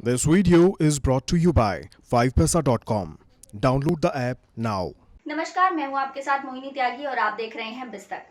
This video is brought to you by 5paisa.com. Download the app now. नमस्कार, मैं हूं आपके साथ मोहिनी त्यागी और आप देख रहे हैं बिस्तक।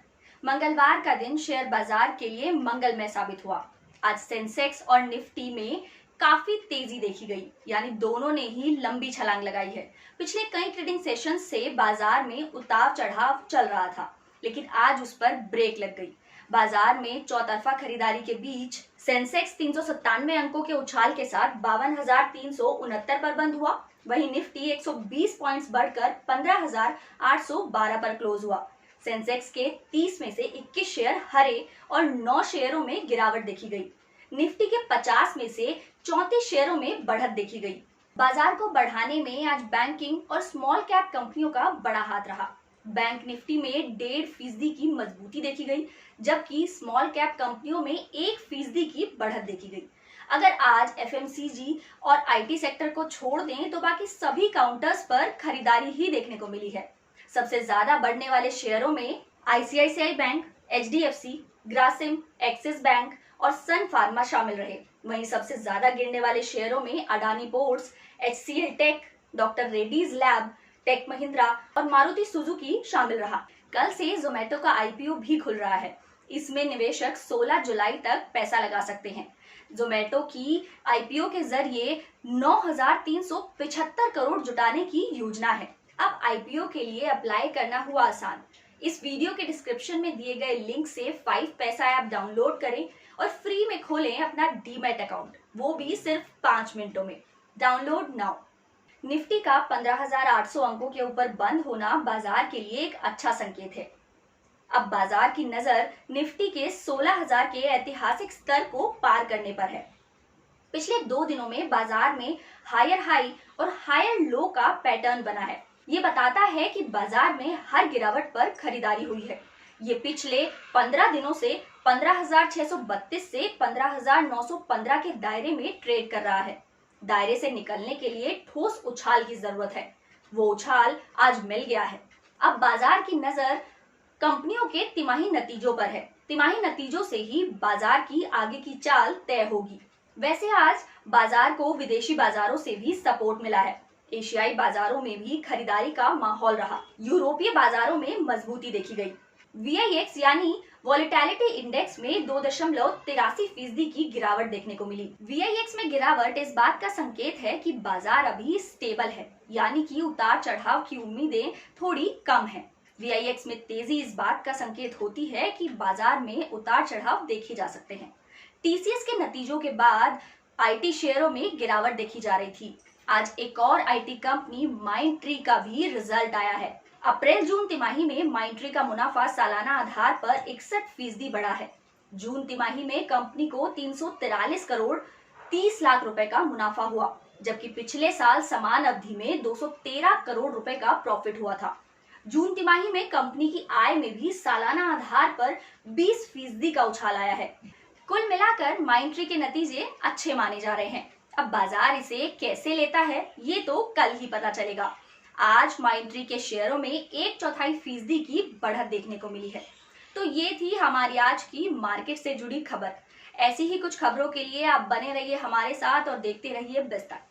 मंगलवार का दिन शेयर बाजार के लिए मंगलमय साबित हुआ। आज सेंसेक्स और निफ्टी में काफी तेजी देखी गई, यानी दोनों ने ही लंबी छलांग लगाई है। पिछले कई ट्रेडिंग सेशन से बाजार में उतार चढ़ाव चल रहा था, लेकिन आज उस पर ब्रेक लग गई। बाजार में चौतरफा खरीदारी के बीच सेंसेक्स 397 अंकों के उछाल के साथ 52,369 पर बंद हुआ। वहीं निफ्टी 120 पॉइंट्स बढ़कर 15,812 पर क्लोज हुआ। सेंसेक्स के 30 में से 21 शेयर हरे और 9 शेयरों में गिरावट देखी गई। निफ्टी के 50 में से 34 शेयरों में बढ़त देखी गई। बाजार को बढ़ाने में आज बैंकिंग और स्मॉल कैप कंपनियों का बड़ा हाथ रहा। बैंक निफ्टी में 1.5% की मजबूती देखी गई, जबकि स्मॉल कैप कंपनियों में 1% की बढ़त देखी गई। अगर आज एफएमसीजी और आईटी सेक्टर को छोड़ दें तो बाकी सभी काउंटर्स पर खरीदारी ही देखने को मिली है। सबसे ज्यादा बढ़ने वाले शेयरों में ICICI bank, HDFC, Grasim, axis bank और सन फार्मा शामिल रहे। वहीं सबसे ज्यादा गिरने वाले शेयरों में Adani ports, HCL tech, doctor Reddy's lab, tech Mahindra और मारुति सुजुकी शामिल रहा। कल से जोमेटो का आईपीओ भी खुल रहा है। इसमें निवेशक 16 जुलाई तक पैसा लगा सकते हैं। जोमेटो की आईपीओ के जरिए 9,375 करोड़ जुटाने की योजना है। अब आईपीओ के लिए अप्लाई करना हुआ आसान। इस वीडियो के डिस्क्रिप्शन में दिए गए लिंक से 5 पैसा ऐप डाउनलोड करें और फ्री में खोलें अपना डीमैट अकाउंट, वो भी सिर्फ 5 मिनटों में। Download now. निफ्टी का 15,800 अंकों के ऊपर बंद होना बाजार के लिए एक अच्छा संकेत है। अब बाजार की नजर निफ्टी के 16,000 के ऐतिहासिक स्तर को पार करने पर है। पिछले 2 दिनों में बाजार में हायर हाई और हायर लो का पैटर्न बना है। ये बताता है कि बाजार में हर गिरावट पर खरीदारी हुई है। ये पिछले 15 दिनों से 15,632 से 15,915 के दायरे में ट्रेड कर रहा है। दायरे से निकलने के लिए ठोस उछाल की जरूरत है। वो उछाल आज मिल गया है। अब बाजार की नजर कंपनियों के तिमाही नतीजों पर है। तिमाही नतीजों से ही बाजार की आगे की चाल तय होगी। वैसे आज बाजार को विदेशी बाजारों से भी सपोर्ट मिला है। एशियाई बाजारों में भी खरीदारी का माहौल रहा। यूरोपीय बाजारों में मजबूती देखी गई। VIX यानी वॉलेटिलिटी इंडेक्स में 2.83% की गिरावट देखने को मिली। VIX में गिरावट इस बात का संकेत है कि बाजार अभी स्टेबल है, यानी कि उतार चढ़ाव की उम्मीदें थोड़ी कम हैं। VIX में तेजी इस बात का संकेत होती है कि बाजार में उतार चढ़ाव देखे जा सकते हैं। TCS के नतीजों के बाद IT शेयरों में गिरावट देखी जा रही थी। आज एक और IT कंपनी माइंडट्री का भी रिजल्ट आया है। अप्रैल जून तिमाही में माइंडट्री का मुनाफा सालाना आधार पर 61% बढ़ा है। जून तिमाही में कंपनी को 343 करोड़ 30 लाख रुपए का मुनाफा हुआ, जबकि पिछले साल समान अवधि में 213 करोड़ रुपए का प्रॉफिट हुआ था। जून तिमाही में कंपनी की आय में भी सालाना आधार पर 20% का उछाल आया है। कुल मिलाकर माइंडट्री के नतीजे अच्छे माने जा रहे हैं। अब बाजार इसे कैसे लेता है, ये तो कल ही पता चलेगा। आज माइंडट्री के शेयरों में 1/4% की बढ़त देखने को मिली है। तो ये थी हमारी आज की मार्केट से जुड़ी खबर। ऐसी ही कुछ खबरों के लिए आप बने रहिए हमारे साथ और देखते रहिए बिस्तक।